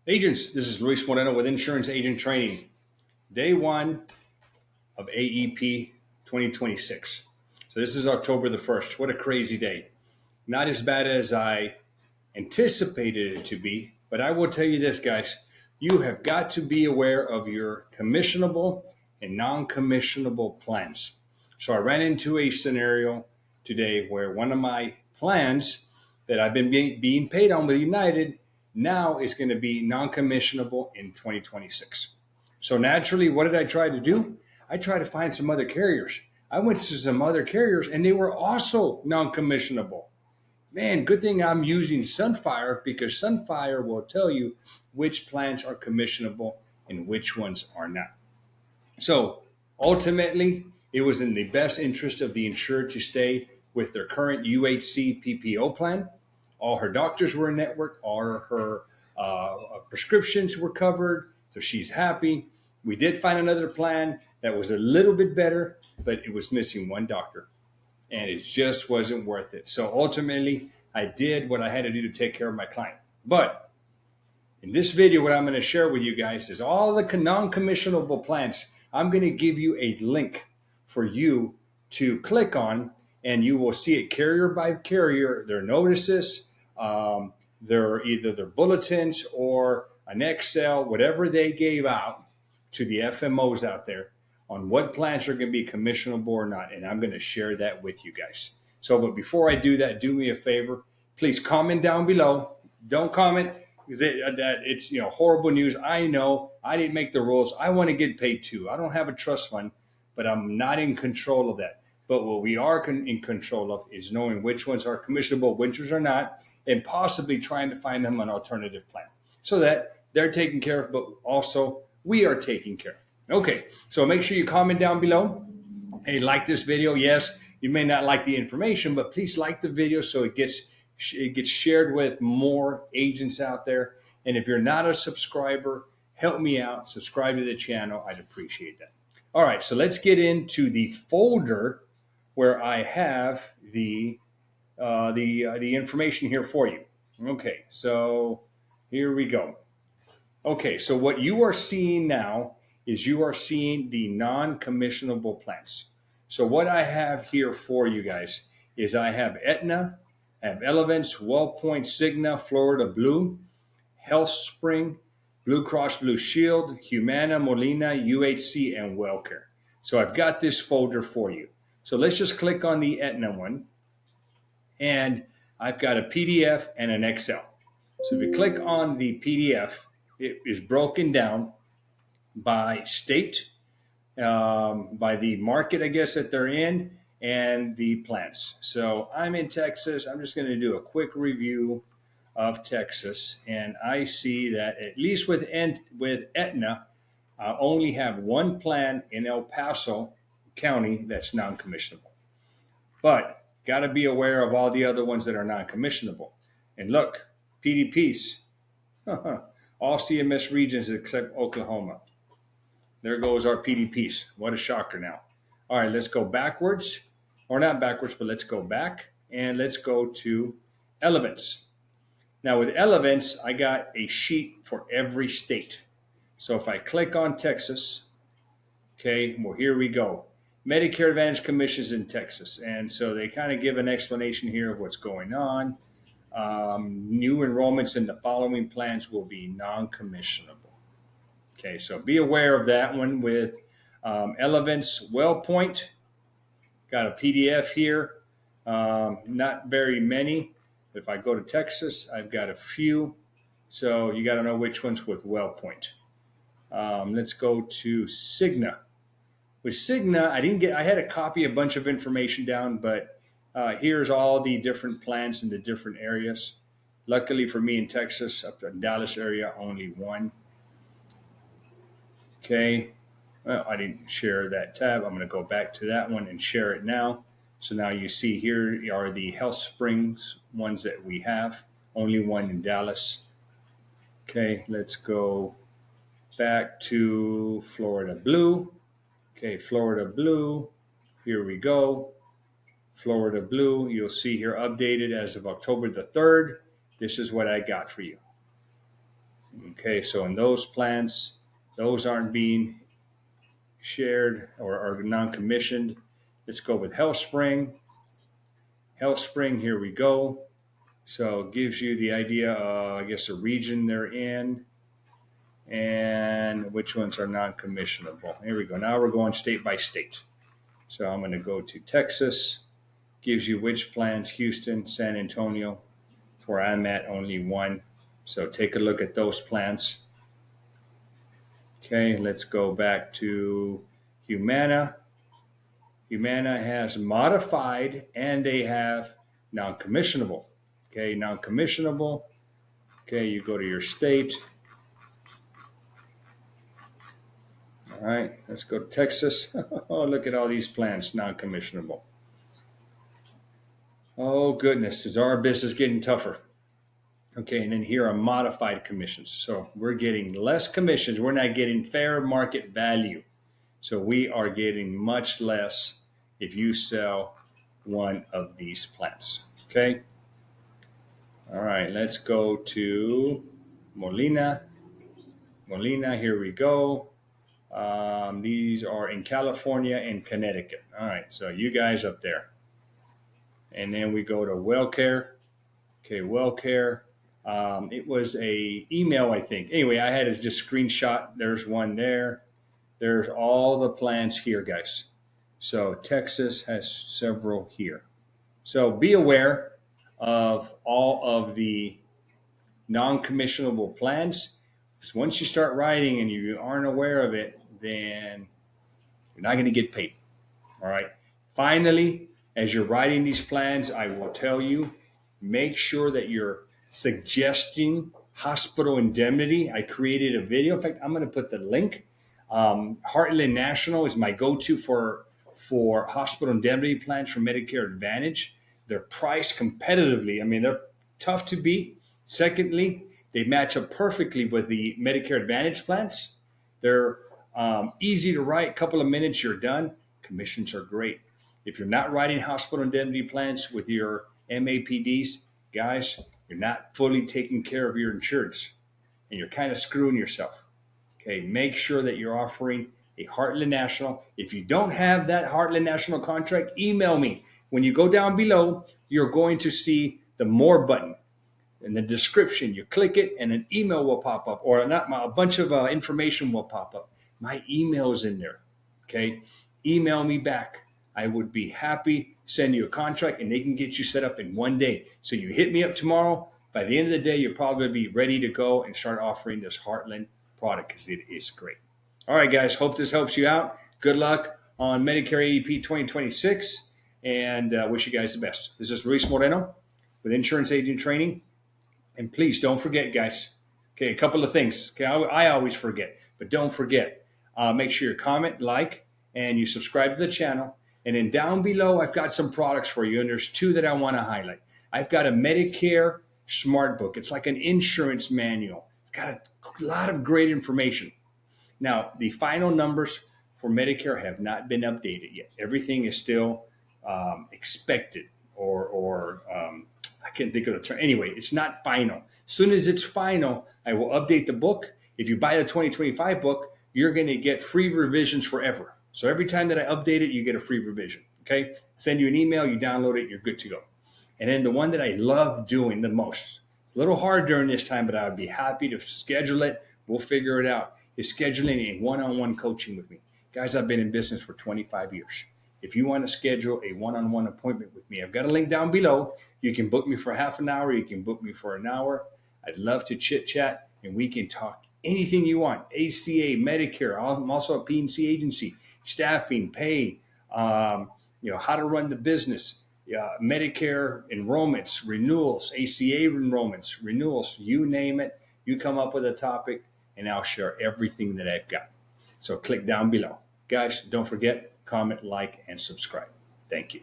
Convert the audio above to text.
Agents, this is Luis Moreno with Insurance Agent Training. Day one of AEP 2026. So this is October the 1st. What a crazy day. Not as bad as I anticipated it to be, but I will tell you this, guys. You have got to be aware of your commissionable and non-commissionable plans. So I ran into a scenario today where one of my plans that I've been being paid on with United now is going to be non-commissionable in 2026. So naturally, what did I try to do? I tried to find some other carriers. I went to some other carriers and they were also non-commissionable. Man, good thing I'm using Sunfire because Sunfire will tell you which plans are commissionable and which ones are not. So ultimately, it was in the best interest of the insured to stay with their current UHC PPO plan. All her doctors were in network, all her prescriptions were covered, so she's happy. We did find another plan that was a little bit better, but it was missing one doctor, and it just wasn't worth it. So ultimately, I did what I had to do to take care of my client. But in this video, what I'm going to share with you guys is all the non-commissionable plans. I'm going to give you a link for you to click on, and you will see it carrier by carrier, their notices, their bulletins or an Excel, whatever they gave out to the FMOs out there on what plans are going to be commissionable or not. And I'm going to share that with you guys. So, but before I do that, do me a favor. Please comment down below. Don't comment that it's horrible news. I know I didn't make the rules. I want to get paid too. I don't have a trust fund, but I'm not in control of that. But what we are in control of is knowing which ones are commissionable, which ones are not, and possibly trying to find them an alternative plan so that they're taken care of, but also we are taken care of. Okay, so make sure you comment down below. Hey, like this video. Yes, you may not like the information, but please like the video so it gets shared with more agents out there. And if you're not a subscriber, help me out. Subscribe to the channel. I'd appreciate that. All right, so let's get into the folder where I have the information here for you. Okay, so here we go. Okay, so what you are seeing now is you are seeing the non-commissionable plans. So what I have here for you guys is I have Aetna, I have Elevance, WellPoint, Cigna, Florida Blue, HealthSpring, Blue Cross Blue Shield, Humana, Molina, UHC, and WellCare. So I've got this folder for you. So let's just click on the Aetna one. And I've got a PDF and an Excel. So if you click on the PDF, it is broken down by state, by the market, I guess, that they're in, and the plans. So I'm in Texas. I'm just going to do a quick review of Texas. And I see that at least with Aetna, I only have one plan in El Paso County that's non-commissionable. But got to be aware of all the other ones that are non-commissionable. And look, PDPs, all CMS regions except Oklahoma. There goes our PDPs. What a shocker now. All right, let's go backwards. Or not backwards, but let's go back. And let's go to Elevance. Now with Elevance, I got a sheet for every state. So if I click on Texas, okay, well, here we go. Medicare Advantage commissions in Texas. And so they kind of give an explanation here of what's going on. New enrollments in the following plans will be non-commissionable. Okay, so be aware of that one with Elevance, WellPoint. Got a PDF here. Not very many. If I go to Texas, I've got a few. So you got to know which ones with WellPoint. Let's go to Cigna. With Cigna, I had to copy a bunch of information down, but here's all the different plans in the different areas. Luckily for me in Texas, up to Dallas area, only one. Okay, well, I didn't share that tab. I'm going to go back to that one and share it now. So now you see here are the Health Springs ones that we have. Only one in Dallas. Okay, let's go back to Florida Blue. Okay, Florida Blue, here we go. Florida Blue, you'll see here updated as of October the 3rd. This is what I got for you. Okay, so in those plans, those aren't being shared or are non-commissioned. Let's go with HealthSpring. HealthSpring, here we go. So it gives you the idea of, I guess, the region they're in and which ones are non-commissionable. Here we go. Now we're going state by state. So I'm going to go to Texas. Gives you which plans, Houston, San Antonio. Where I'm at, only one. So take a look at those plans. Okay, let's go back to Humana. Humana has modified and they have non-commissionable. Okay, non-commissionable. Okay, you go to your state. All right, let's go to Texas. Oh, look at all these plans, non-commissionable. Oh, goodness, is our business getting tougher? Okay, and then here are modified commissions. So we're getting less commissions. We're not getting fair market value. So we are getting much less if you sell one of these plans. Okay. All right, let's go to Molina. Molina, here we go. These are in California and Connecticut. All right, so you guys up there. And then we go to WellCare. Okay, WellCare. It was a email, I think. Anyway, I had to just screenshot. There's one there. There's all the plans here, guys. So Texas has several here. So be aware of all of the non-commissionable plans. Because once you start writing and you aren't aware of it, then you're not going to get paid. All right. Finally, as you're writing these plans, I will tell you, make sure that you're suggesting hospital indemnity. I created a video. In fact, I'm going to put the link. Heartland National is my go-to for hospital indemnity plans for Medicare Advantage. They're priced competitively. I mean, they're tough to beat. Secondly, they match up perfectly with the Medicare Advantage plans. They're easy to write. A couple of minutes, you're done. Commissions are great. If you're not writing hospital indemnity plans with your MAPDs, guys, you're not fully taking care of your insurance and you're kind of screwing yourself. Okay, make sure that you're offering a Heartland National. If you don't have that Heartland National contract, email me. When you go down below, you're going to see the More button. In the description, you click it and an email will pop up, or not, a bunch of information will pop up. My email is in there. Okay, email me back. I would be happy to send you a contract and they can get you set up in one day. So you hit me up tomorrow. By the end of the day, you'll probably be ready to go and start offering this Heartland product because it is great. All right, guys, hope this helps you out. Good luck on Medicare AEP 2026 and wish you guys the best. This is Luis Moreno with Insurance Agent Training. And please don't forget, guys. Okay, a couple of things. Okay, I always forget, but don't forget. Make sure you comment, like, and you subscribe to the channel. And then down below, I've got some products for you, and there's two that I want to highlight. I've got a Medicare Smartbook. It's like an insurance manual. It's got a lot of great information. Now, the final numbers for Medicare have not been updated yet. Everything is still expected or I can't think of the term. Anyway, it's not final. As soon as it's final, I will update the book. If you buy the 2025 book, you're going to get free revisions forever. So every time that I update it, you get a free revision. Okay? Send you an email, you download it, you're good to go. And then the one that I love doing the most, it's a little hard during this time, but I would be happy to schedule it. We'll figure it out. Is scheduling a one-on-one coaching with me. Guys, I've been in business for 25 years. If you want to schedule a one-on-one appointment with me, I've got a link down below. You can book me for half an hour. You can book me for an hour. I'd love to chit-chat, and we can talk anything you want. ACA, Medicare. I'm also a P&C agency. Staffing, pay, how to run the business, Medicare enrollments, renewals, ACA enrollments, renewals, you name it. You come up with a topic, and I'll share everything that I've got. So click down below. Guys, don't forget, comment, like, and subscribe. Thank you.